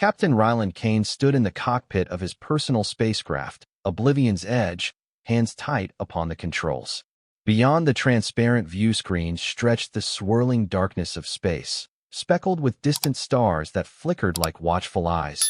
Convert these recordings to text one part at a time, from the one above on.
Captain Ryland Kane stood in the cockpit of his personal spacecraft, Oblivion's Edge, hands tight upon the controls. Beyond the transparent view screens stretched the swirling darkness of space, speckled with distant stars that flickered like watchful eyes,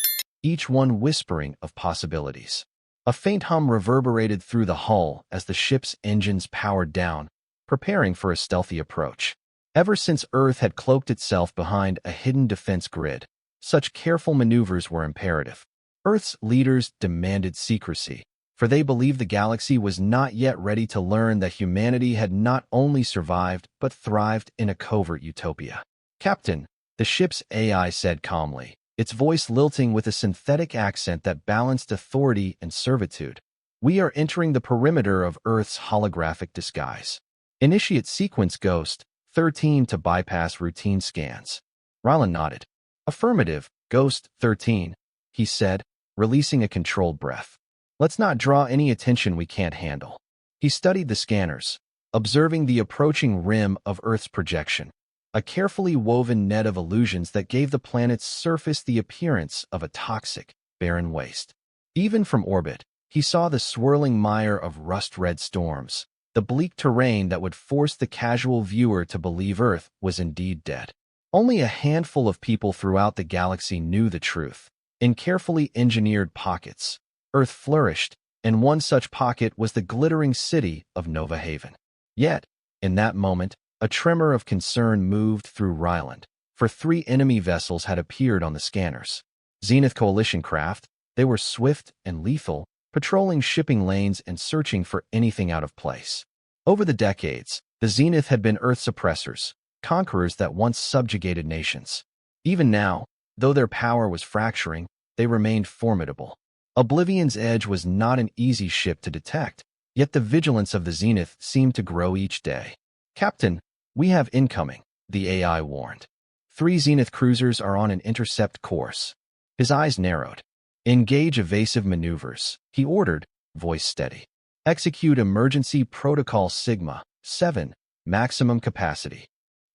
each one whispering of possibilities. A faint hum reverberated through the hull as the ship's engines powered down, preparing for a stealthy approach. Ever since Earth had cloaked itself behind a hidden defense grid, such careful maneuvers were imperative. Earth's leaders demanded secrecy, for they believed the galaxy was not yet ready to learn that humanity had not only survived but thrived in a covert utopia. "Captain," the ship's AI said calmly, its voice lilting with a synthetic accent that balanced authority and servitude. "We are entering the perimeter of Earth's holographic disguise. Initiate sequence Ghost 13 to bypass routine scans." Ryland nodded. "Affirmative, Ghost 13, he said, releasing a controlled breath. "Let's not draw any attention we can't handle." He studied the scanners, observing the approaching rim of Earth's projection, a carefully woven net of illusions that gave the planet's surface the appearance of a toxic, barren waste. Even from orbit, he saw the swirling mire of rust-red storms, the bleak terrain that would force the casual viewer to believe Earth was indeed dead. Only a handful of people throughout the galaxy knew the truth. In carefully engineered pockets, Earth flourished, and one such pocket was the glittering city of Nova Haven. Yet, in that moment, a tremor of concern moved through Ryland, for 3 enemy vessels had appeared on the scanners. Zenith Coalition craft, they were swift and lethal, patrolling shipping lanes and searching for anything out of place. Over the decades, the Zenith had been Earth's oppressors, conquerors that once subjugated nations. Even now, though their power was fracturing, they remained formidable. Oblivion's Edge was not an easy ship to detect, yet the vigilance of the Zenith seemed to grow each day. "Captain, we have incoming," the AI warned. 3 Zenith cruisers are on an intercept course." His eyes narrowed. "Engage evasive maneuvers," he ordered, voice steady. "Execute emergency protocol Sigma 7, maximum capacity."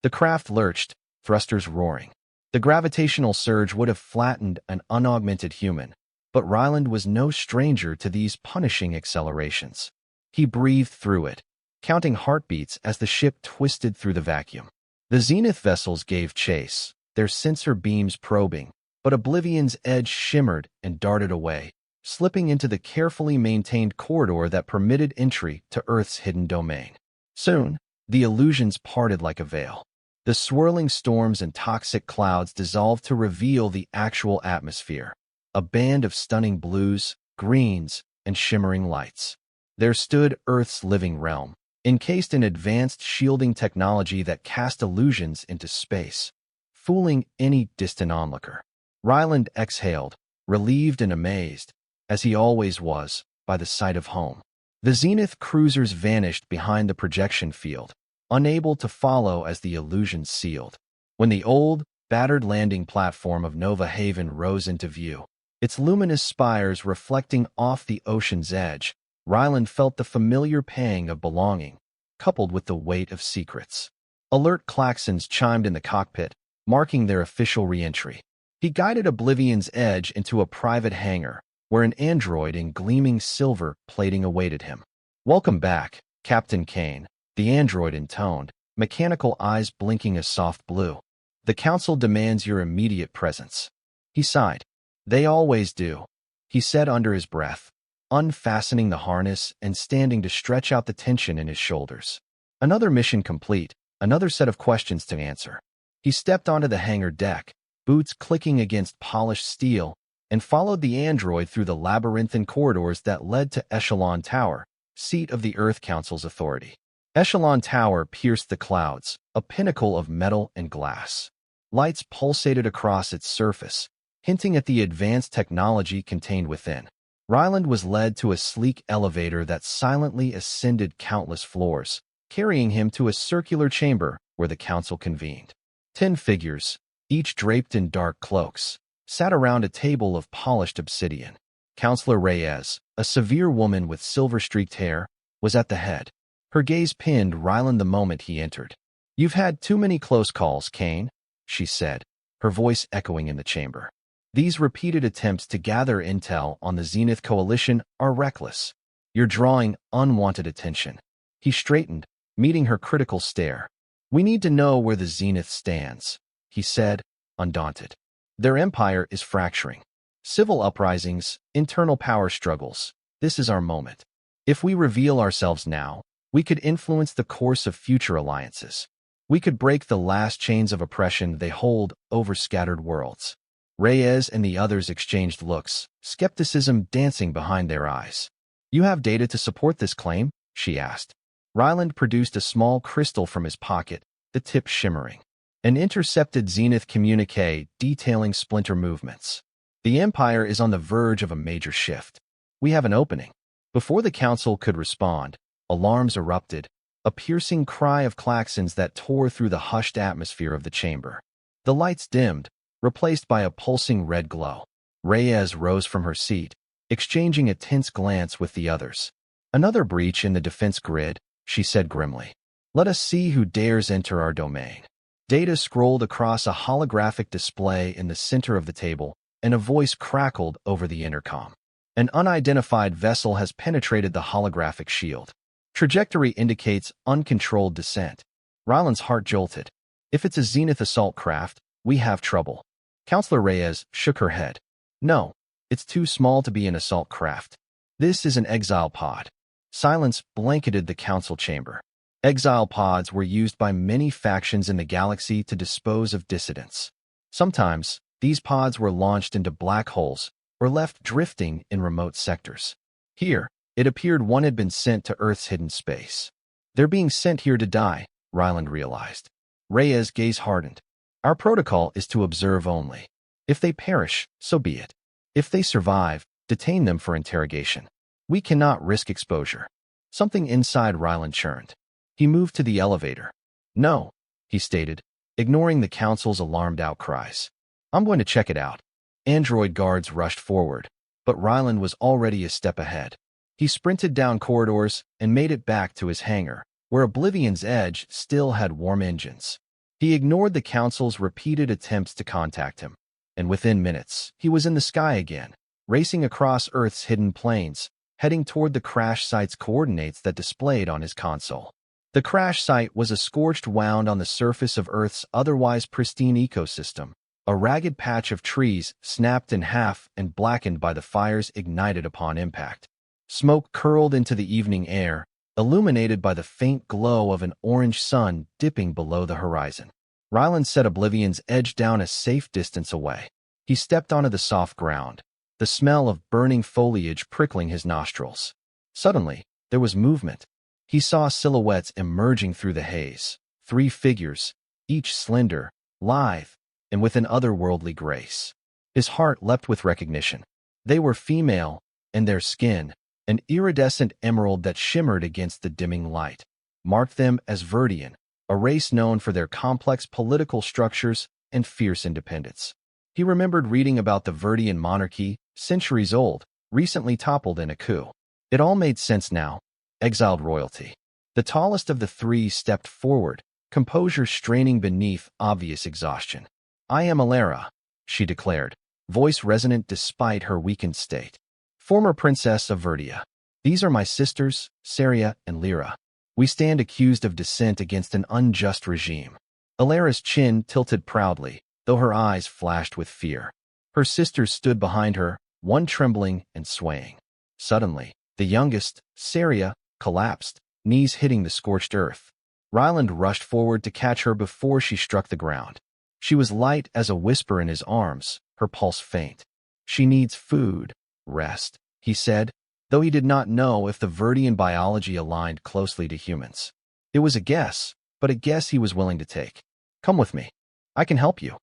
The craft lurched, thrusters roaring. The gravitational surge would have flattened an unaugmented human, but Ryland was no stranger to these punishing accelerations. He breathed through it, counting heartbeats as the ship twisted through the vacuum. The Zenith vessels gave chase, their sensor beams probing, but Oblivion's Edge shimmered and darted away, slipping into the carefully maintained corridor that permitted entry to Earth's hidden domain. Soon, the illusions parted like a veil. The swirling storms and toxic clouds dissolved to reveal the actual atmosphere, a band of stunning blues, greens, and shimmering lights. There stood Earth's living realm, encased in advanced shielding technology that cast illusions into space, fooling any distant onlooker. Ryland exhaled, relieved and amazed, as he always was, by the sight of home. The Zenith cruisers vanished behind the projection field, unable to follow as the illusions sealed. When the old, battered landing platform of Nova Haven rose into view, its luminous spires reflecting off the ocean's edge, Ryland felt the familiar pang of belonging, coupled with the weight of secrets. Alert klaxons chimed in the cockpit, marking their official re-entry. He guided Oblivion's Edge into a private hangar, where an android in gleaming silver plating awaited him. "Welcome back, Captain Kane," the android intoned, mechanical eyes blinking a soft blue. "The Council demands your immediate presence." He sighed. "They always do," he said under his breath, unfastening the harness and standing to stretch out the tension in his shoulders. Another mission complete, another set of questions to answer. He stepped onto the hangar deck, boots clicking against polished steel, and followed the android through the labyrinthine corridors that led to Echelon Tower, seat of the Earth Council's authority. Echelon Tower pierced the clouds, a pinnacle of metal and glass. Lights pulsated across its surface, hinting at the advanced technology contained within. Ryland was led to a sleek elevator that silently ascended countless floors, carrying him to a circular chamber where the council convened. 10 figures, each draped in dark cloaks, sat around a table of polished obsidian. Counselor Reyes, a severe woman with silver-streaked hair, was at the head. Her gaze pinned Ryland the moment he entered. "You've had too many close calls, Kane," she said, her voice echoing in the chamber. These repeated attempts to gather intel on the Zenith Coalition are reckless. You're drawing unwanted attention. He straightened, meeting her critical stare. We need to know where the Zenith stands, he said, undaunted. Their empire is fracturing. Civil uprisings, internal power struggles. This is our moment. If we reveal ourselves now, we could influence the course of future alliances. We could break the last chains of oppression they hold over scattered worlds. Reyes and the others exchanged looks, skepticism dancing behind their eyes. You have data to support this claim? She asked. Ryland produced a small crystal from his pocket, the tip shimmering. An intercepted Zenith communique detailing splinter movements. The Empire is on the verge of a major shift. We have an opening. Before the Council could respond, alarms erupted, a piercing cry of klaxons that tore through the hushed atmosphere of the chamber. The lights dimmed, replaced by a pulsing red glow. Reyes rose from her seat, exchanging a tense glance with the others. Another breach in the defense grid, she said grimly. Let us see who dares enter our domain. Data scrolled across a holographic display in the center of the table, and a voice crackled over the intercom. An unidentified vessel has penetrated the holographic shield. Trajectory indicates uncontrolled descent. Ryland's heart jolted. If it's a Zenith assault craft, we have trouble. Counselor Reyes shook her head. No, it's too small to be an assault craft. This is an exile pod. Silence blanketed the council chamber. Exile pods were used by many factions in the galaxy to dispose of dissidents. Sometimes, these pods were launched into black holes or left drifting in remote sectors. Here, it appeared one had been sent to Earth's hidden space. They're being sent here to die, Ryland realized. Reyes' gaze hardened. Our protocol is to observe only. If they perish, so be it. If they survive, detain them for interrogation. We cannot risk exposure. Something inside Ryland churned. He moved to the elevator. No, he stated, ignoring the council's alarmed outcries. I'm going to check it out. Android guards rushed forward, but Ryland was already a step ahead. He sprinted down corridors and made it back to his hangar, where Oblivion's Edge still had warm engines. He ignored the council's repeated attempts to contact him, and within minutes, he was in the sky again, racing across Earth's hidden plains, heading toward the crash site's coordinates that displayed on his console. The crash site was a scorched wound on the surface of Earth's otherwise pristine ecosystem, a ragged patch of trees snapped in half and blackened by the fires ignited upon impact. Smoke curled into the evening air, illuminated by the faint glow of an orange sun dipping below the horizon. Ryland set Oblivion's Edge down a safe distance away. He stepped onto the soft ground, the smell of burning foliage prickling his nostrils. Suddenly, there was movement. He saw silhouettes emerging through the haze, 3 figures, each slender, lithe, and with an otherworldly grace. His heart leapt with recognition. They were female, and their skin, an iridescent emerald that shimmered against the dimming light, marked them as Verdian, a race known for their complex political structures and fierce independence. He remembered reading about the Verdian monarchy, centuries old, recently toppled in a coup. It all made sense now. Exiled royalty. The tallest of the 3 stepped forward, composure straining beneath obvious exhaustion. I am Elara, she declared, voice resonant despite her weakened state. Former princess of Verdia. These are my sisters, Saria and Lira. We stand accused of dissent against an unjust regime. Elara's chin tilted proudly, though her eyes flashed with fear. Her sisters stood behind her, one trembling and swaying. Suddenly, the youngest, Saria, collapsed, knees hitting the scorched earth. Ryland rushed forward to catch her before she struck the ground. She was light as a whisper in his arms, her pulse faint. She needs food, rest, he said, though he did not know if the Verdian biology aligned closely to humans. It was a guess, but a guess he was willing to take. Come with me. I can help you.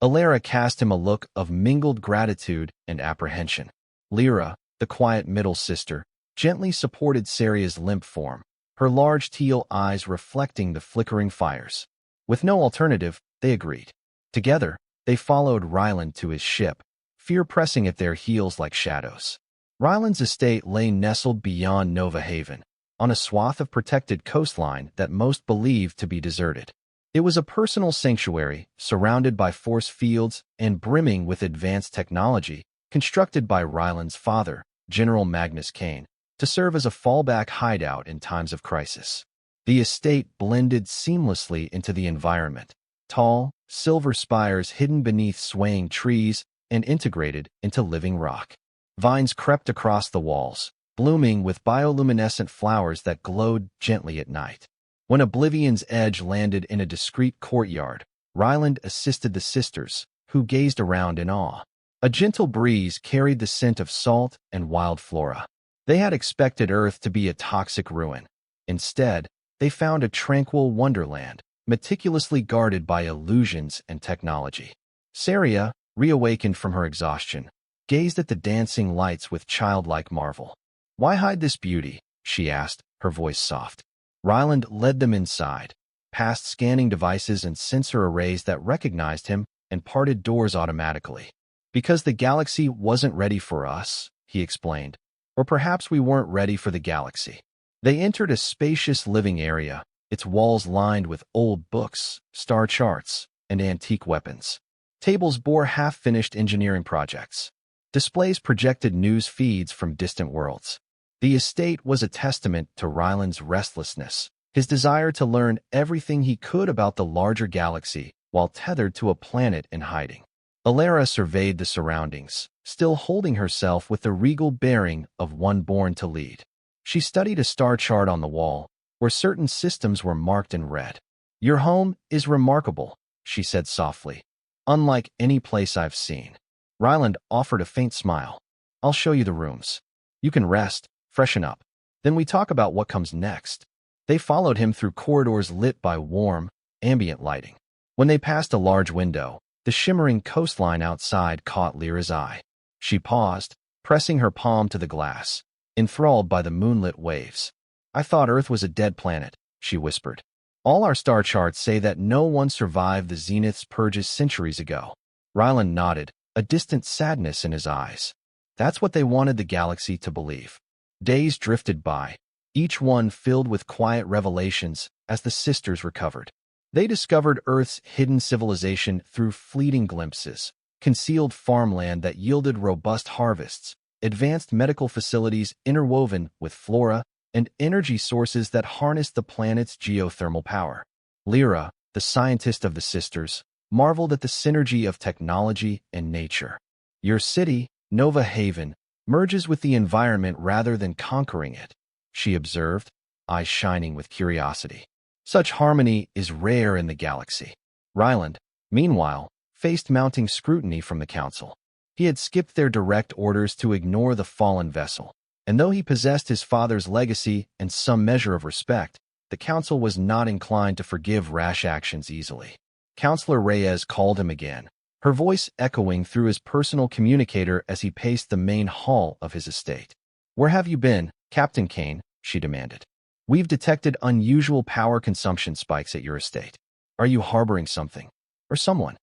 Elara cast him a look of mingled gratitude and apprehension. Lira, the quiet middle sister, gently supported Saria's limp form, her large teal eyes reflecting the flickering fires. With no alternative, they agreed. Together, they followed Ryland to his ship, fear pressing at their heels like shadows. Ryland's estate lay nestled beyond Nova Haven, on a swath of protected coastline that most believed to be deserted. It was a personal sanctuary, surrounded by force fields and brimming with advanced technology, constructed by Ryland's father, General Magnus Kane, to serve as a fallback hideout in times of crisis. The estate blended seamlessly into the environment, tall, silver spires hidden beneath swaying trees and integrated into living rock. Vines crept across the walls, blooming with bioluminescent flowers that glowed gently at night. When Oblivion's Edge landed in a discreet courtyard, Ryland assisted the sisters, who gazed around in awe. A gentle breeze carried the scent of salt and wild flora. They had expected Earth to be a toxic ruin. Instead, they found a tranquil wonderland, meticulously guarded by illusions and technology. Saria, reawakened from her exhaustion, gazed at the dancing lights with childlike marvel. "Why hide this beauty?" she asked, her voice soft. Ryland led them inside, past scanning devices and sensor arrays that recognized him and parted doors automatically. "Because the galaxy wasn't ready for us," he explained. "Or perhaps we weren't ready for the galaxy." They entered a spacious living area, its walls lined with old books, star charts, and antique weapons. Tables bore half-finished engineering projects. Displays projected news feeds from distant worlds. The estate was a testament to Ryland's restlessness, his desire to learn everything he could about the larger galaxy while tethered to a planet in hiding. Elara surveyed the surroundings, still holding herself with the regal bearing of one born to lead. She studied a star chart on the wall, where certain systems were marked in red. "Your home is remarkable," she said softly. "Unlike any place I've seen." Ryland offered a faint smile. "I'll show you the rooms. You can rest, freshen up. Then we talk about what comes next." They followed him through corridors lit by warm, ambient lighting. When they passed a large window, the shimmering coastline outside caught Lira's eye. She paused, pressing her palm to the glass, enthralled by the moonlit waves. "I thought Earth was a dead planet," she whispered. "All our star charts say that no one survived the Zenith's purges centuries ago." Ryland nodded, a distant sadness in his eyes. That's what they wanted the galaxy to believe. Days drifted by, each one filled with quiet revelations as the sisters recovered. They discovered Earth's hidden civilization through fleeting glimpses, concealed farmland that yielded robust harvests, advanced medical facilities interwoven with flora, and energy sources that harnessed the planet's geothermal power. Lira, the scientist of the sisters, marveled at the synergy of technology and nature. "Your city, Nova Haven, merges with the environment rather than conquering it," she observed, eyes shining with curiosity. "Such harmony is rare in the galaxy." Ryland, meanwhile, faced mounting scrutiny from the Council. He had skipped their direct orders to ignore the fallen vessel, and though he possessed his father's legacy and some measure of respect, the Council was not inclined to forgive rash actions easily. Councillor Reyes called him again, her voice echoing through his personal communicator as he paced the main hall of his estate. "Where have you been, Captain Kane?" she demanded. "We've detected unusual power consumption spikes at your estate. Are you harboring something? Or someone?"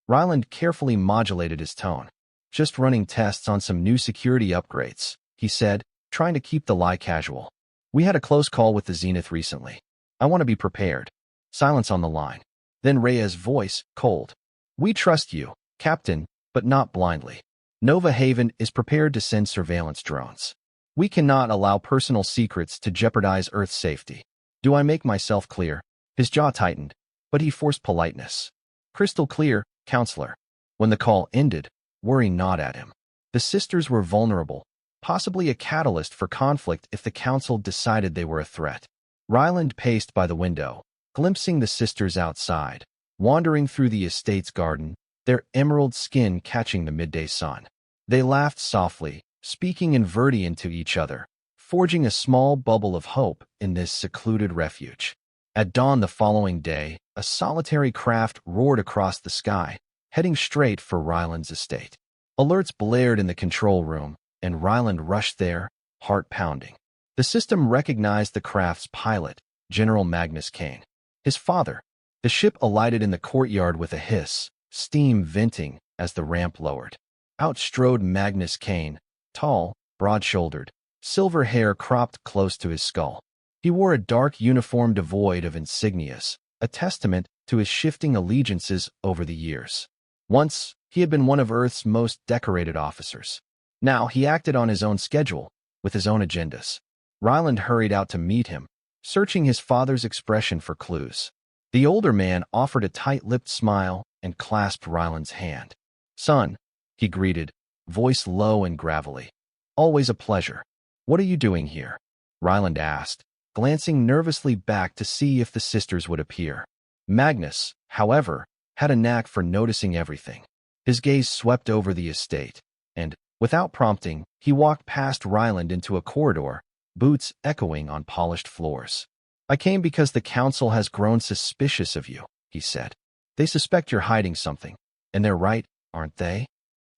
Ryland carefully modulated his tone. "Just running tests on some new security upgrades," he said, trying to keep the lie casual. "We had a close call with the Zenith recently. I want to be prepared." Silence on the line. Then Reyes' voice, cold. "We trust you, Captain, but not blindly. Nova Haven is prepared to send surveillance drones. We cannot allow personal secrets to jeopardize Earth's safety. Do I make myself clear?" His jaw tightened, but he forced politeness. "Crystal clear, Counselor." When the call ended, worry gnawed at him. The sisters were vulnerable, possibly a catalyst for conflict if the Council decided they were a threat. Ryland paced by the window, glimpsing the sisters outside, wandering through the estate's garden, their emerald skin catching the midday sun. They laughed softly, speaking in Verdian to each other, forging a small bubble of hope in this secluded refuge. At dawn the following day, a solitary craft roared across the sky, heading straight for Ryland's estate. Alerts blared in the control room, and Ryland rushed there, heart pounding. The system recognized the craft's pilot, General Magnus Kane. His father. The ship alighted in the courtyard with a hiss, steam venting as the ramp lowered. Out strode Magnus Kane, tall, broad-shouldered, silver hair cropped close to his skull. He wore a dark uniform devoid of insignias, a testament to his shifting allegiances over the years. Once, he had been one of Earth's most decorated officers. Now he acted on his own schedule, with his own agendas. Ryland hurried out to meet him, searching his father's expression for clues. The older man offered a tight-lipped smile and clasped Ryland's hand. "Son," he greeted, voice low and gravelly. "Always a pleasure. What are you doing here?" Ryland asked, glancing nervously back to see if the sisters would appear. Magnus, however, had a knack for noticing everything. His gaze swept over the estate, and, without prompting, he walked past Ryland into a corridor, boots echoing on polished floors. "I came because the council has grown suspicious of you," he said. "They suspect you're hiding something, and they're right, aren't they?"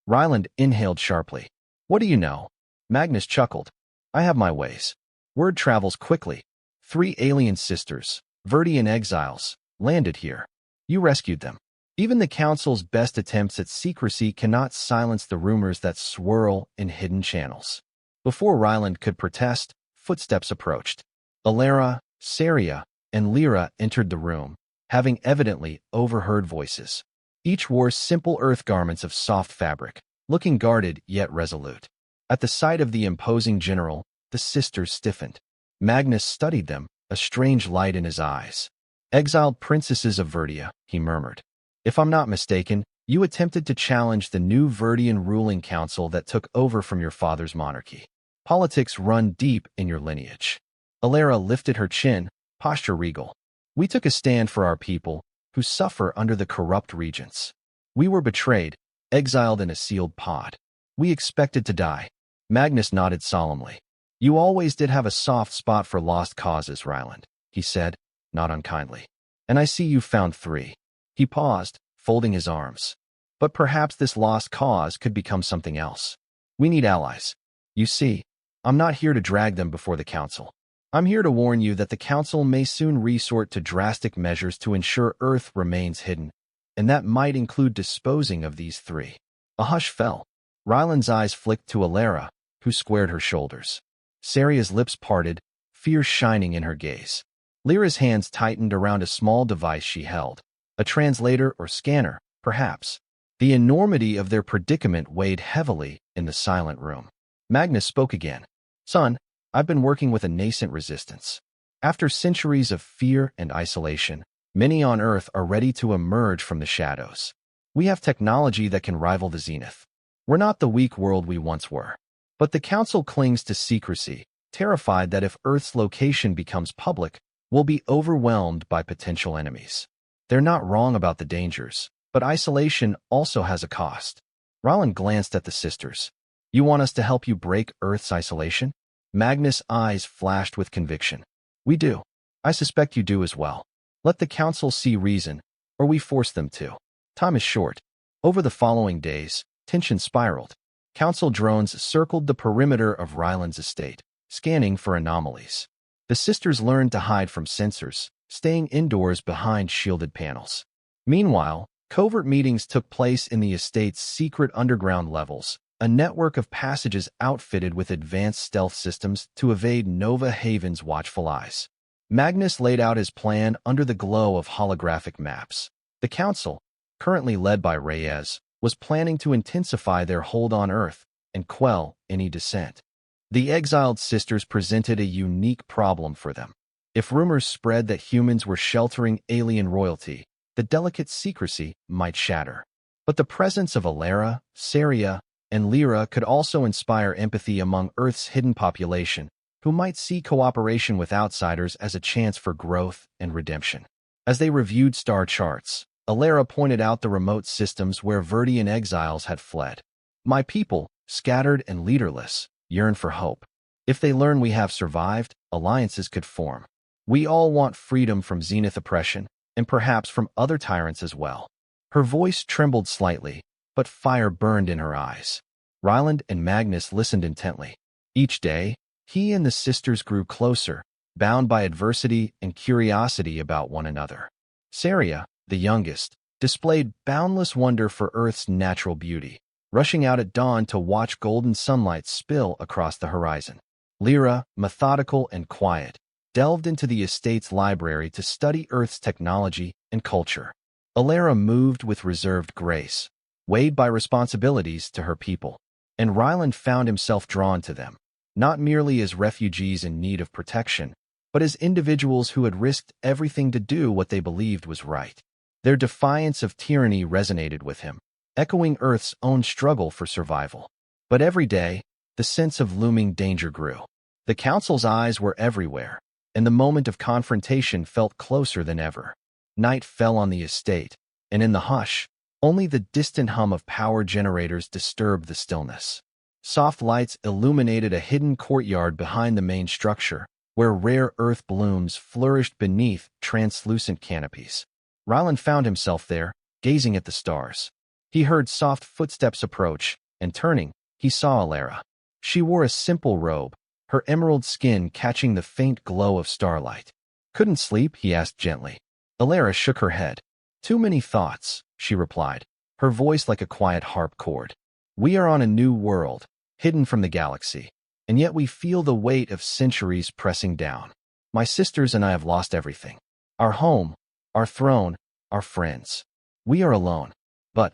Ryland inhaled sharply. "What do you know?" Magnus chuckled. "I have my ways. Word travels quickly. 3 alien sisters, Verdian exiles, landed here. You rescued them. Even the council's best attempts at secrecy cannot silence the rumors that swirl in hidden channels." Before Ryland could protest, footsteps approached. Elara, Saria, and Lira entered the room, having evidently overheard voices. Each wore simple earth garments of soft fabric, looking guarded yet resolute. At the sight of the imposing general, the sisters stiffened. Magnus studied them, a strange light in his eyes. "Exiled princesses of Verdia," he murmured. "If I'm not mistaken, you attempted to challenge the new Verdian ruling council that took over from your father's monarchy. Politics run deep in your lineage." Elara lifted her chin, posture regal. "We took a stand for our people, who suffer under the corrupt regents. We were betrayed, exiled in a sealed pod. We expected to die." Magnus nodded solemnly. "You always did have a soft spot for lost causes, Ryland," he said, not unkindly. "And I see you've found 3. He paused, folding his arms. "But perhaps this lost cause could become something else. We need allies. You see, I'm not here to drag them before the council. I'm here to warn you that the council may soon resort to drastic measures to ensure Earth remains hidden, and that might include disposing of these 3. A hush fell. Ryland's eyes flicked to Elara, who squared her shoulders. Saria's lips parted, fear shining in her gaze. Lyra's hands tightened around a small device she held. A translator or scanner, perhaps. The enormity of their predicament weighed heavily in the silent room. Magnus spoke again. "Son, I've been working with a nascent resistance. After centuries of fear and isolation, many on Earth are ready to emerge from the shadows. We have technology that can rival the Zenith. We're not the weak world we once were. But the Council clings to secrecy, terrified that if Earth's location becomes public, we'll be overwhelmed by potential enemies. They're not wrong about the dangers, but isolation also has a cost." Ryland glanced at the sisters. "You want us to help you break Earth's isolation?" Magnus' eyes flashed with conviction. "We do. I suspect you do as well. Let the Council see reason, or we force them to. Time is short." Over the following days, tension spiraled. Council drones circled the perimeter of Ryland's estate, scanning for anomalies. The sisters learned to hide from sensors, staying indoors behind shielded panels. Meanwhile, covert meetings took place in the estate's secret underground levels, a network of passages outfitted with advanced stealth systems to evade Nova Haven's watchful eyes. Magnus laid out his plan under the glow of holographic maps. The Council, currently led by Reyes, was planning to intensify their hold on Earth and quell any dissent. The exiled sisters presented a unique problem for them. If rumors spread that humans were sheltering alien royalty, the delicate secrecy might shatter. But the presence of Elara, Saria, and Lira could also inspire empathy among Earth's hidden population, who might see cooperation with outsiders as a chance for growth and redemption. As they reviewed star charts, Elara pointed out the remote systems where Verdian exiles had fled. "My people, scattered and leaderless, yearn for hope. If they learn we have survived, alliances could form. We all want freedom from Zenith oppression, and perhaps from other tyrants as well." Her voice trembled slightly, but fire burned in her eyes. Ryland and Magnus listened intently. Each day, he and the sisters grew closer, bound by adversity and curiosity about one another. Saria, the youngest, displayed boundless wonder for Earth's natural beauty, rushing out at dawn to watch golden sunlight spill across the horizon. Lira, methodical and quiet, delved into the estate's library to study Earth's technology and culture. Elara moved with reserved grace, weighed by responsibilities to her people, and Ryland found himself drawn to them, not merely as refugees in need of protection, but as individuals who had risked everything to do what they believed was right. Their defiance of tyranny resonated with him, echoing Earth's own struggle for survival. But every day, the sense of looming danger grew. The Council's eyes were everywhere, and the moment of confrontation felt closer than ever. Night fell on the estate, and in the hush, only the distant hum of power generators disturbed the stillness. Soft lights illuminated a hidden courtyard behind the main structure, where rare earth blooms flourished beneath translucent canopies. Ryland found himself there, gazing at the stars. He heard soft footsteps approach, and turning, he saw Elara. She wore a simple robe, her emerald skin catching the faint glow of starlight. "Couldn't sleep?" he asked gently. Elara shook her head. "Too many thoughts," she replied, her voice like a quiet harp chord. "We are on a new world, hidden from the galaxy, and yet we feel the weight of centuries pressing down. My sisters and I have lost everything. Our home, our throne, our friends. We are alone." But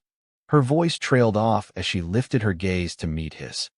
her voice trailed off as she lifted her gaze to meet his.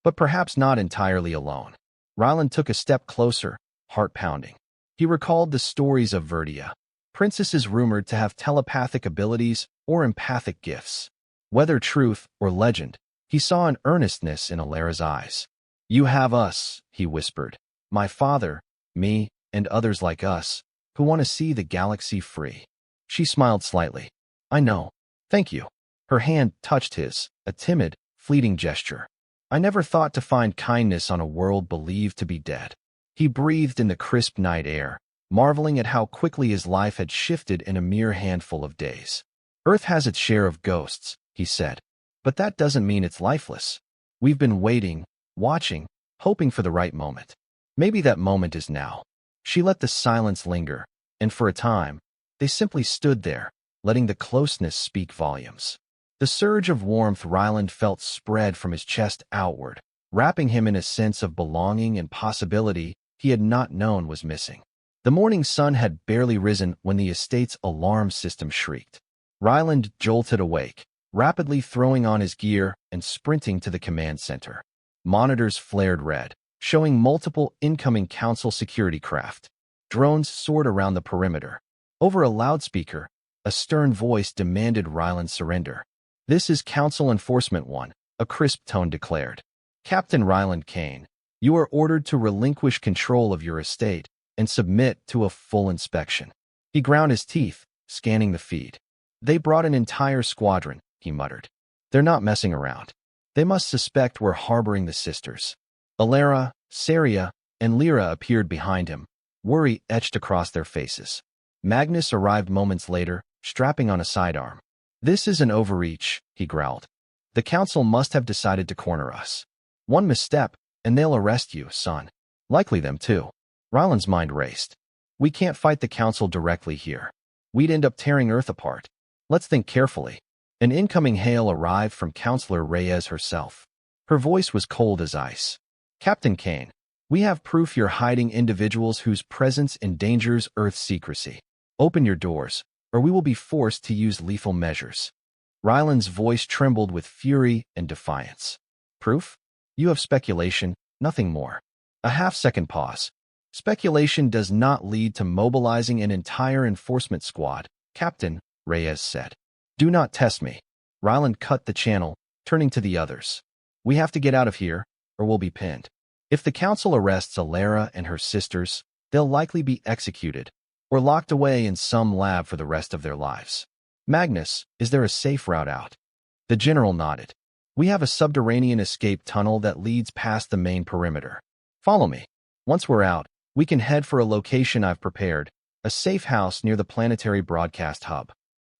But perhaps not entirely alone. Ryland took a step closer, heart pounding. He recalled the stories of Verdia, princesses rumored to have telepathic abilities or empathic gifts. Whether truth or legend, he saw an earnestness in Elara's eyes. "You have us," he whispered. "My father, me, and others like us, who want to see the galaxy free." She smiled slightly. "I know. Thank you." Her hand touched his, a timid, fleeting gesture. "I never thought to find kindness on a world believed to be dead." He breathed in the crisp night air, marveling at how quickly his life had shifted in a mere handful of days. "Earth has its share of ghosts," he said, "but that doesn't mean it's lifeless. We've been waiting, watching, hoping for the right moment. Maybe that moment is now." She let the silence linger, and for a time, they simply stood there, letting the closeness speak volumes. The surge of warmth Ryland felt spread from his chest outward, wrapping him in a sense of belonging and possibility he had not known was missing. The morning sun had barely risen when the estate's alarm system shrieked. Ryland jolted awake, rapidly throwing on his gear and sprinting to the command center. Monitors flared red, showing multiple incoming Council security craft. Drones soared around the perimeter. Over a loudspeaker, a stern voice demanded Ryland's surrender. "This is Council Enforcement 1, a crisp tone declared. "Captain Ryland Kane, you are ordered to relinquish control of your estate and submit to a full inspection." He ground his teeth, scanning the feed. "They brought an entire squadron," he muttered. "They're not messing around. They must suspect we're harboring the sisters." Elara, Saria, and Lira appeared behind him, worry etched across their faces. Magnus arrived moments later, strapping on a sidearm. "This is an overreach," he growled. "The Council must have decided to corner us. One misstep, and they'll arrest you, son. Likely them too." Ryland's mind raced. "We can't fight the Council directly here. We'd end up tearing Earth apart. Let's think carefully." An incoming hail arrived from Counselor Reyes herself. Her voice was cold as ice. "Captain Kane, we have proof you're hiding individuals whose presence endangers Earth's secrecy. Open your doors, or we will be forced to use lethal measures." Ryland's voice trembled with fury and defiance. "Proof? You have speculation, nothing more." A half-second pause. "Speculation does not lead to mobilizing an entire enforcement squad," Captain Reyes said. "Do not test me." Ryland cut the channel, turning to the others. "We have to get out of here, or we'll be pinned. If the Council arrests Elara and her sisters, they'll likely be executed, or locked away in some lab for the rest of their lives. Magnus, is there a safe route out?" The general nodded. "We have a subterranean escape tunnel that leads past the main perimeter. Follow me. Once we're out, we can head for a location I've prepared, a safe house near the planetary broadcast hub."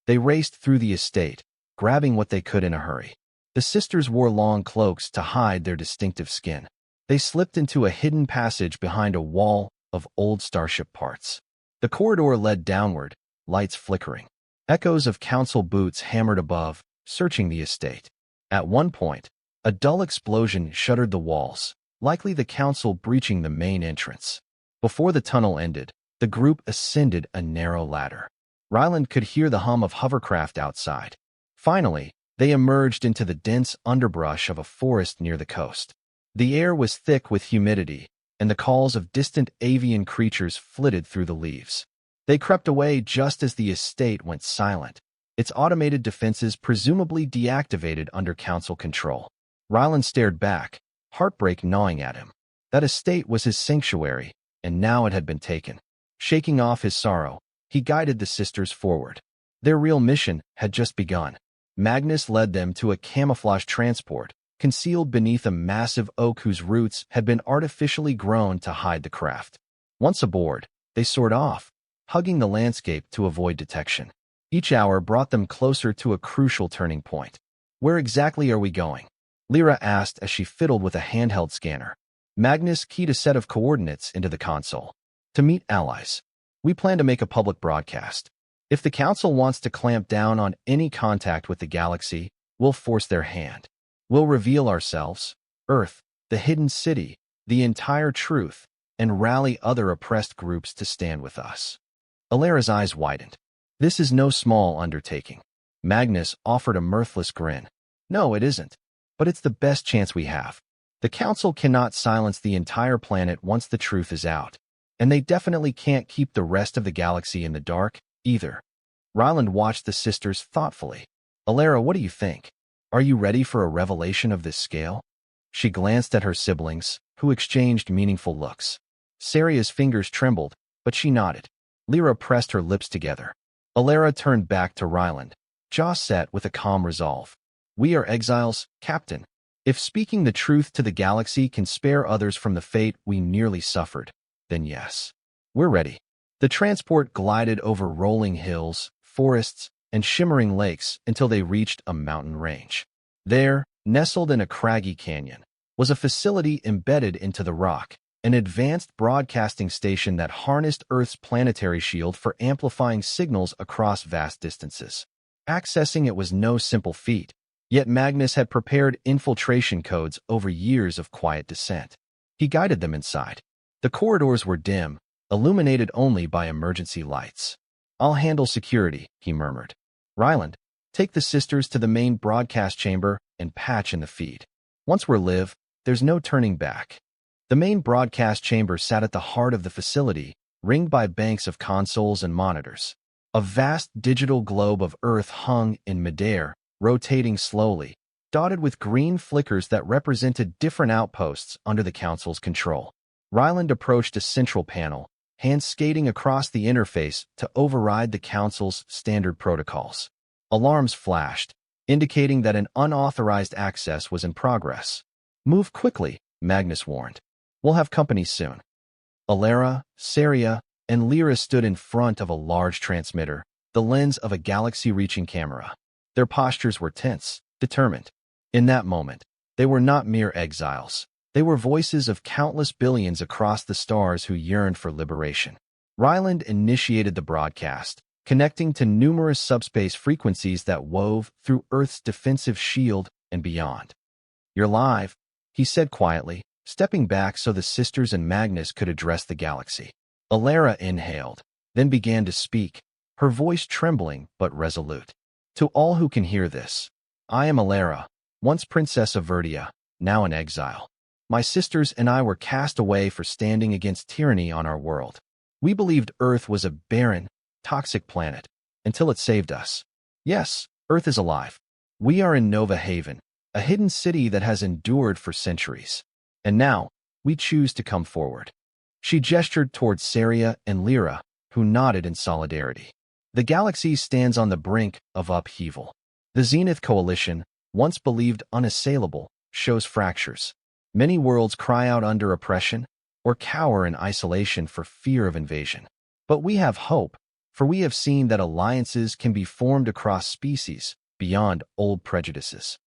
They raced through the estate, grabbing what they could in a hurry. The sisters wore long cloaks to hide their distinctive skin. They slipped into a hidden passage behind a wall of old starship parts. The corridor led downward, lights flickering. Echoes of Council boots hammered above, searching the estate. At one point, a dull explosion shuddered the walls, likely the Council breaching the main entrance. Before the tunnel ended, the group ascended a narrow ladder. Ryland could hear the hum of hovercraft outside. Finally, they emerged into the dense underbrush of a forest near the coast. The air was thick with humidity, and the calls of distant avian creatures flitted through the leaves. They crept away just as the estate went silent, its automated defenses presumably deactivated under council control. Ryland stared back, heartbreak gnawing at him. That estate was his sanctuary, and now it had been taken. Shaking off his sorrow, he guided the sisters forward. Their real mission had just begun. Magnus led them to a camouflage transport, concealed beneath a massive oak whose roots had been artificially grown to hide the craft. Once aboard, they soared off, hugging the landscape to avoid detection. Each hour brought them closer to a crucial turning point. "Where exactly are we going?" Lira asked as she fiddled with a handheld scanner. Magnus keyed a set of coordinates into the console. "To meet allies. We plan to make a public broadcast. If the Council wants to clamp down on any contact with the galaxy, we'll force their hand. We'll reveal ourselves, Earth, the hidden city, the entire truth, and rally other oppressed groups to stand with us." Elara's eyes widened. "This is no small undertaking." Magnus offered a mirthless grin. "No, it isn't. But it's the best chance we have. The Council cannot silence the entire planet once the truth is out. And they definitely can't keep the rest of the galaxy in the dark, either." Ryland watched the sisters thoughtfully. "Elara, what do you think? Are you ready for a revelation of this scale?" She glanced at her siblings, who exchanged meaningful looks. Saria's fingers trembled, but she nodded. Lira pressed her lips together. Elara turned back to Ryland, jaw set with a calm resolve. "We are exiles, Captain. If speaking the truth to the galaxy can spare others from the fate we nearly suffered, then yes, we're ready." The transport glided over rolling hills, forests, and shimmering lakes until they reached a mountain range. There, nestled in a craggy canyon, was a facility embedded into the rock, an advanced broadcasting station that harnessed Earth's planetary shield for amplifying signals across vast distances. Accessing it was no simple feat, yet Magnus had prepared infiltration codes over years of quiet descent. He guided them inside. The corridors were dim, illuminated only by emergency lights. "I'll handle security," he murmured. "Ryland, take the sisters to the main broadcast chamber and patch in the feed. Once we're live, there's no turning back." The main broadcast chamber sat at the heart of the facility, ringed by banks of consoles and monitors. A vast digital globe of Earth hung in midair, rotating slowly, dotted with green flickers that represented different outposts under the Council's control. Ryland approached a central panel, hands skating across the interface to override the Council's standard protocols. Alarms flashed, indicating that an unauthorized access was in progress. "Move quickly," Magnus warned. "We'll have company soon." Elara, Saria, and Lira stood in front of a large transmitter, the lens of a galaxy-reaching camera. Their postures were tense, determined. In that moment, they were not mere exiles. They were voices of countless billions across the stars who yearned for liberation. Ryland initiated the broadcast, connecting to numerous subspace frequencies that wove through Earth's defensive shield and beyond. "You're live," he said quietly, stepping back so the sisters and Magnus could address the galaxy. Elara inhaled, then began to speak, her voice trembling but resolute. "To all who can hear this, I am Elara, once Princess of Verdia, now in exile. My sisters and I were cast away for standing against tyranny on our world. We believed Earth was a barren, toxic planet, until it saved us. Yes, Earth is alive. We are in Nova Haven, a hidden city that has endured for centuries. And now, we choose to come forward." She gestured towards Saria and Lira, who nodded in solidarity. "The galaxy stands on the brink of upheaval. The Zenith Coalition, once believed unassailable, shows fractures. Many worlds cry out under oppression or cower in isolation for fear of invasion. But we have hope, for we have seen that alliances can be formed across species beyond old prejudices."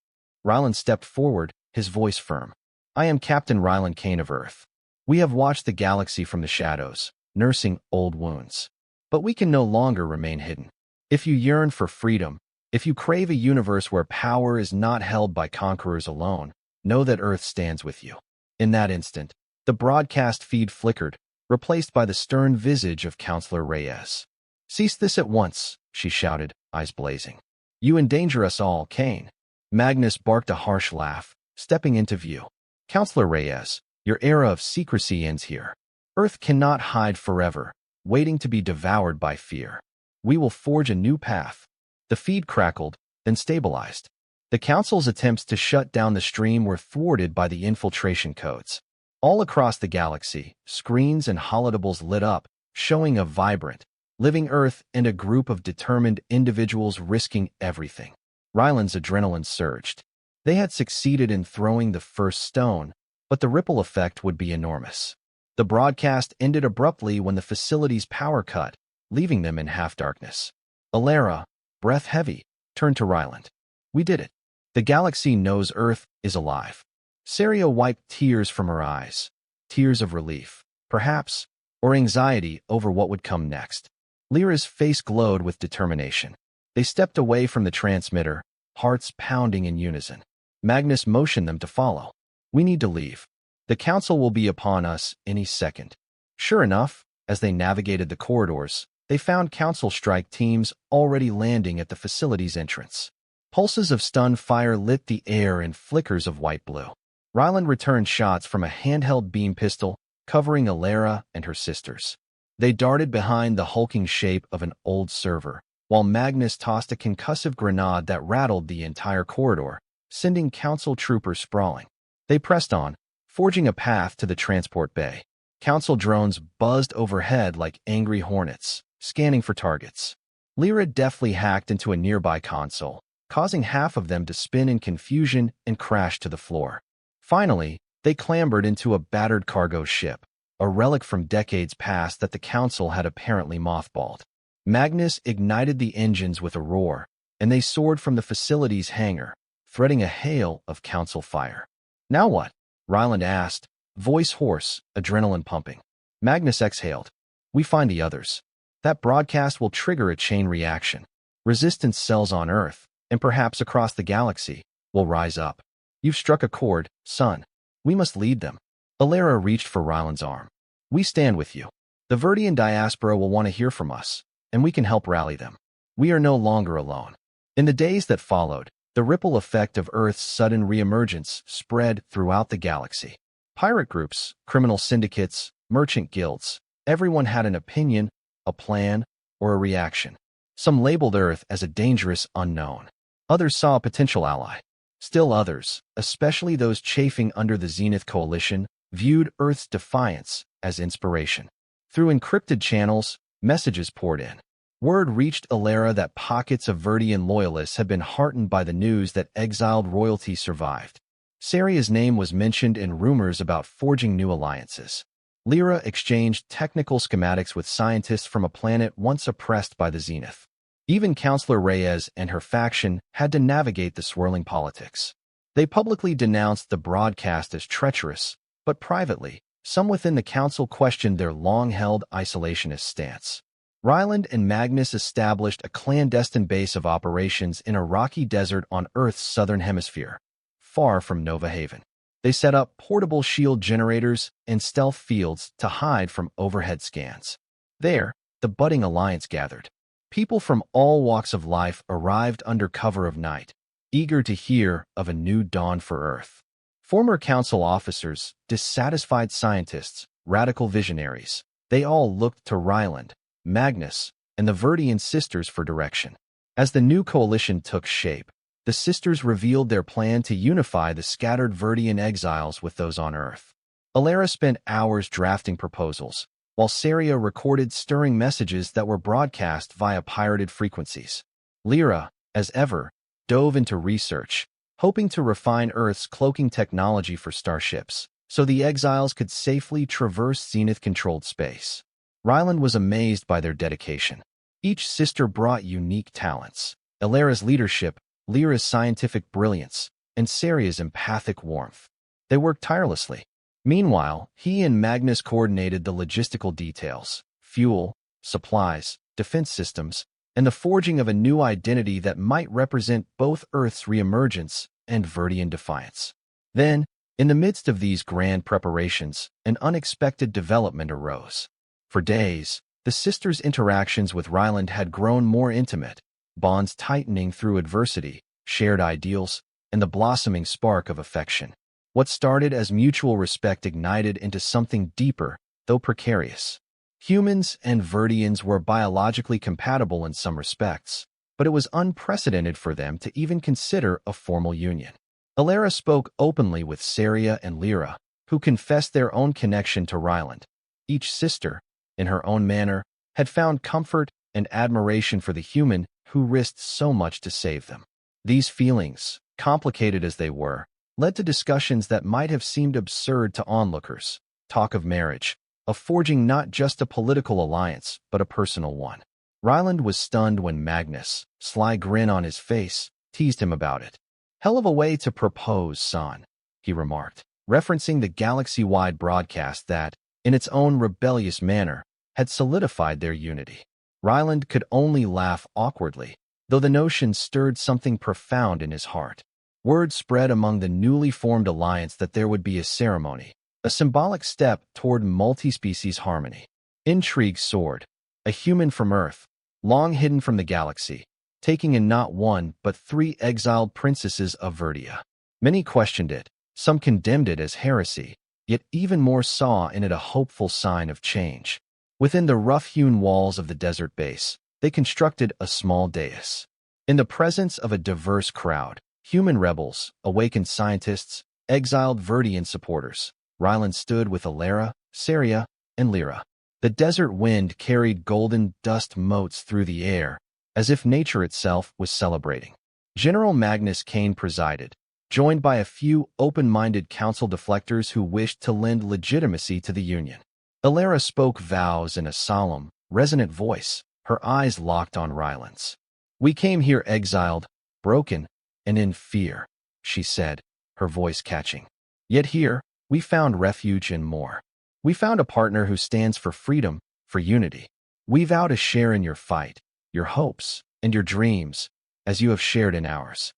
Ryland stepped forward, his voice firm. "I am Captain Ryland Kane of Earth. We have watched the galaxy from the shadows, nursing old wounds. But we can no longer remain hidden. If you yearn for freedom, if you crave a universe where power is not held by conquerors alone, know that Earth stands with you." In that instant, the broadcast feed flickered, replaced by the stern visage of Counselor Reyes. "Cease this at once," she shouted, eyes blazing. "You endanger us all, Kane." Magnus barked a harsh laugh, stepping into view. "Counselor Reyes, your era of secrecy ends here. Earth cannot hide forever, waiting to be devoured by fear. We will forge a new path." The feed crackled, then stabilized. The Council's attempts to shut down the stream were thwarted by the infiltration codes. All across the galaxy, screens and holodoubles lit up, showing a vibrant, living Earth and a group of determined individuals risking everything. Ryland's adrenaline surged. They had succeeded in throwing the first stone, but the ripple effect would be enormous. The broadcast ended abruptly when the facility's power cut, leaving them in half-darkness. Elara, breath heavy, turned to Ryland. "We did it. The galaxy knows Earth is alive." Saria wiped tears from her eyes. Tears of relief, perhaps, or anxiety over what would come next. Lira's face glowed with determination. They stepped away from the transmitter, hearts pounding in unison. Magnus motioned them to follow. "We need to leave. The Council will be upon us any second." Sure enough, as they navigated the corridors, they found Council strike teams already landing at the facility's entrance. Pulses of stun fire lit the air in flickers of white-blue. Ryland returned shots from a handheld beam pistol, covering Elara and her sisters. They darted behind the hulking shape of an old server, while Magnus tossed a concussive grenade that rattled the entire corridor, sending Council troopers sprawling. They pressed on, forging a path to the transport bay. Council drones buzzed overhead like angry hornets, scanning for targets. Lira deftly hacked into a nearby console, causing half of them to spin in confusion and crash to the floor. Finally, they clambered into a battered cargo ship, a relic from decades past that the Council had apparently mothballed. Magnus ignited the engines with a roar, and they soared from the facility's hangar, threading a hail of Council fire. "Now what?" Ryland asked, voice hoarse, adrenaline pumping. Magnus exhaled. "We find the others. That broadcast will trigger a chain reaction. Resistance cells on Earth, and perhaps across the galaxy, will rise up. You've struck a chord, son. We must lead them." Elara reached for Ryland's arm. "We stand with you. The Verdian diaspora will want to hear from us, and we can help rally them. We are no longer alone." In the days that followed, the ripple effect of Earth's sudden reemergence spread throughout the galaxy. Pirate groups, criminal syndicates, merchant guilds, everyone had an opinion, a plan, or a reaction. Some labeled Earth as a dangerous unknown. Others saw a potential ally. Still others, especially those chafing under the Zenith Coalition, viewed Earth's defiance as inspiration. Through encrypted channels, messages poured in. Word reached Elara that pockets of Verdian loyalists had been heartened by the news that exiled royalty survived. Saria's name was mentioned in rumors about forging new alliances. Lira exchanged technical schematics with scientists from a planet once oppressed by the Zenith. Even Counselor Reyes and her faction had to navigate the swirling politics. They publicly denounced the broadcast as treacherous, but privately, some within the Council questioned their long-held isolationist stance. Ryland and Magnus established a clandestine base of operations in a rocky desert on Earth's southern hemisphere, far from Nova Haven. They set up portable shield generators and stealth fields to hide from overhead scans. There, the budding alliance gathered. People from all walks of life arrived under cover of night, eager to hear of a new dawn for Earth. Former Council officers, dissatisfied scientists, radical visionaries, they all looked to Ryland, Magnus, and the Verdian sisters for direction. As the new coalition took shape, the sisters revealed their plan to unify the scattered Verdian exiles with those on Earth. Elara spent hours drafting proposals, while Saria recorded stirring messages that were broadcast via pirated frequencies. Lira, as ever, dove into research, hoping to refine Earth's cloaking technology for starships, so the exiles could safely traverse Zenith-controlled space. Ryland was amazed by their dedication. Each sister brought unique talents: Elara's leadership, Lira's scientific brilliance, and Saria's empathic warmth. They worked tirelessly. Meanwhile, he and Magnus coordinated the logistical details: fuel, supplies, defense systems, and the forging of a new identity that might represent both Earth's reemergence and Verdian defiance. Then, In the midst of these grand preparations, an unexpected development arose. For days, the sisters' interactions with Ryland had grown more intimate, bonds tightening through adversity, shared ideals, and the blossoming spark of affection. What started as mutual respect ignited into something deeper, though precarious. Humans and Verdians were biologically compatible in some respects, but it was unprecedented for them to even consider a formal union. Elara spoke openly with Saria and Lira, who confessed their own connection to Ryland. Each sister, in her own manner, had found comfort and admiration for the human who risked so much to save them. These feelings, complicated as they were, led to discussions that might have seemed absurd to onlookers. Talk of marriage, of forging not just a political alliance, but a personal one. Ryland was stunned when Magnus, sly grin on his face, teased him about it. "Hell of a way to propose, son," he remarked, referencing the galaxy-wide broadcast that, in its own rebellious manner, had solidified their unity. Ryland could only laugh awkwardly, though the notion stirred something profound in his heart. Word spread among the newly formed alliance that there would be a ceremony, a symbolic step toward multi-species harmony. Intrigue soared. A human from Earth, long hidden from the galaxy, taking in not one but 3 exiled princesses of Verdia. Many questioned it, some condemned it as heresy, yet even more saw in it a hopeful sign of change. Within the rough-hewn walls of the desert base, they constructed a small dais. In the presence of a diverse crowd, human rebels, awakened scientists, exiled Verdian supporters, Ryland stood with Elara, Saria, and Lira. The desert wind carried golden dust motes through the air, as if nature itself was celebrating. General Magnus Kane presided, joined by a few open-minded council deflectors who wished to lend legitimacy to the Union. Elara spoke vows in a solemn, resonant voice, her eyes locked on Ryland's. "We came here exiled, broken, and in fear," she said, her voice catching. "Yet here, we found refuge and more. We found a partner who stands for freedom, for unity. We vow to share in your fight, your hopes, and your dreams, as you have shared in ours."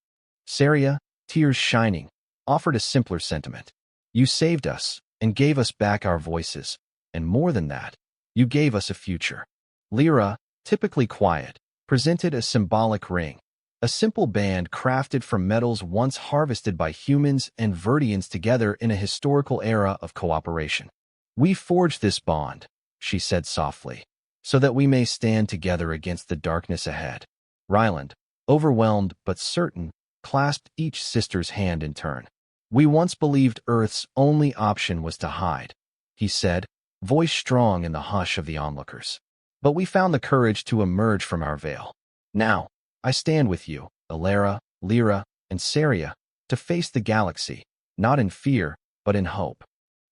Saria, tears shining, offered a simpler sentiment. "You saved us and gave us back our voices, and more than that, you gave us a future." Lira, typically quiet, presented a symbolic ring, a simple band crafted from metals once harvested by humans and Verdians together in a historical era of cooperation. "We forged this bond," she said softly, "so that we may stand together against the darkness ahead." Ryland, overwhelmed but certain, clasped each sister's hand in turn. "We once believed Earth's only option was to hide," he said, voice strong in the hush of the onlookers. "But we found the courage to emerge from our veil. Now, I stand with you, Elara, Lira, and Saria, to face the galaxy, not in fear, but in hope."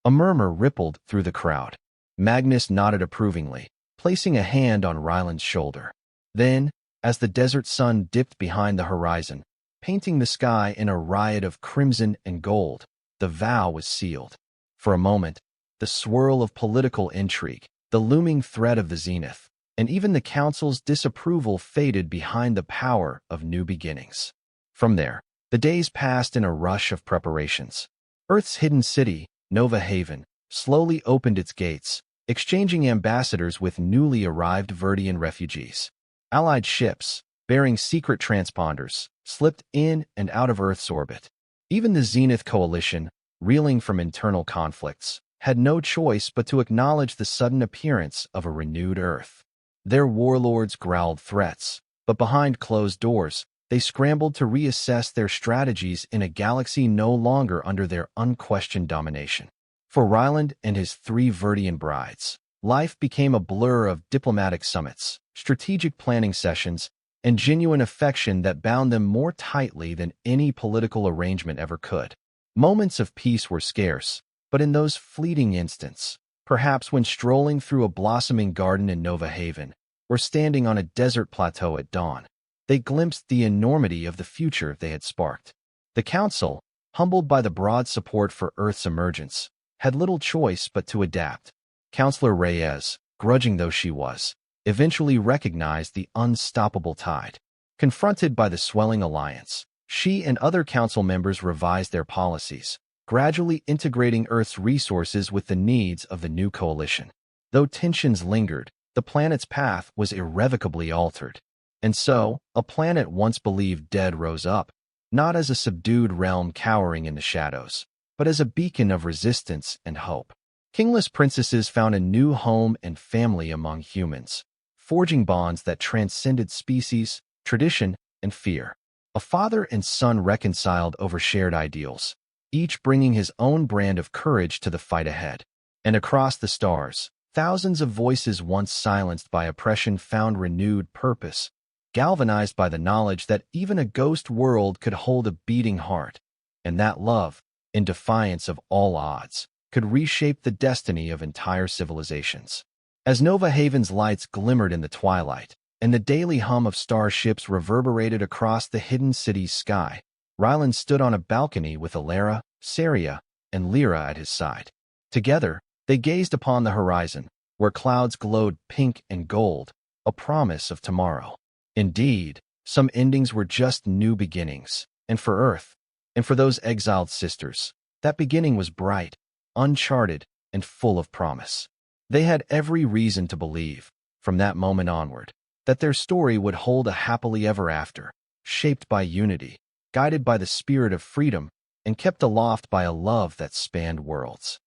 A murmur rippled through the crowd. Magnus nodded approvingly, placing a hand on Ryland's shoulder. Then, as the desert sun dipped behind the horizon, painting the sky in a riot of crimson and gold, the vow was sealed. For a moment, the swirl of political intrigue, the looming threat of the zenith, and even the council's disapproval faded behind the power of new beginnings. From there, the days passed in a rush of preparations. Earth's hidden city, Nova Haven, slowly opened its gates, exchanging ambassadors with newly arrived Verdian refugees. Allied ships, bearing secret transponders, slipped in and out of Earth's orbit. Even the Zenith Coalition, reeling from internal conflicts, had no choice but to acknowledge the sudden appearance of a renewed Earth. Their warlords growled threats, but behind closed doors, they scrambled to reassess their strategies in a galaxy no longer under their unquestioned domination. For Ryland and his 3 Verdian brides, life became a blur of diplomatic summits, strategic planning sessions, and genuine affection that bound them more tightly than any political arrangement ever could. Moments of peace were scarce, but in those fleeting instants, perhaps when strolling through a blossoming garden in Nova Haven, or standing on a desert plateau at dawn, they glimpsed the enormity of the future they had sparked. The Council, humbled by the broad support for Earth's emergence, had little choice but to adapt. Councillor Reyes, grudging though she was, eventually recognized the unstoppable tide. Confronted by the swelling alliance, she and other council members revised their policies, gradually integrating Earth's resources with the needs of the new coalition. Though tensions lingered, the planet's path was irrevocably altered. And so, a planet once believed dead rose up, not as a subdued realm cowering in the shadows, but as a beacon of resistance and hope. Kingless princesses found a new home and family among humans, forging bonds that transcended species, tradition, and fear. A father and son reconciled over shared ideals, each bringing his own brand of courage to the fight ahead. And across the stars, thousands of voices once silenced by oppression found renewed purpose, galvanized by the knowledge that even a ghost world could hold a beating heart, and that love, in defiance of all odds, could reshape the destiny of entire civilizations. As Nova Haven's lights glimmered in the twilight, and the daily hum of starships reverberated across the hidden city's sky, Ryland stood on a balcony with Elara, Saria, and Lira at his side. Together, they gazed upon the horizon, where clouds glowed pink and gold, a promise of tomorrow. Indeed, some endings were just new beginnings, and for Earth, and for those exiled sisters, that beginning was bright, uncharted, and full of promise. They had every reason to believe, from that moment onward, that their story would hold a happily ever after, shaped by unity, guided by the spirit of freedom, and kept aloft by a love that spanned worlds.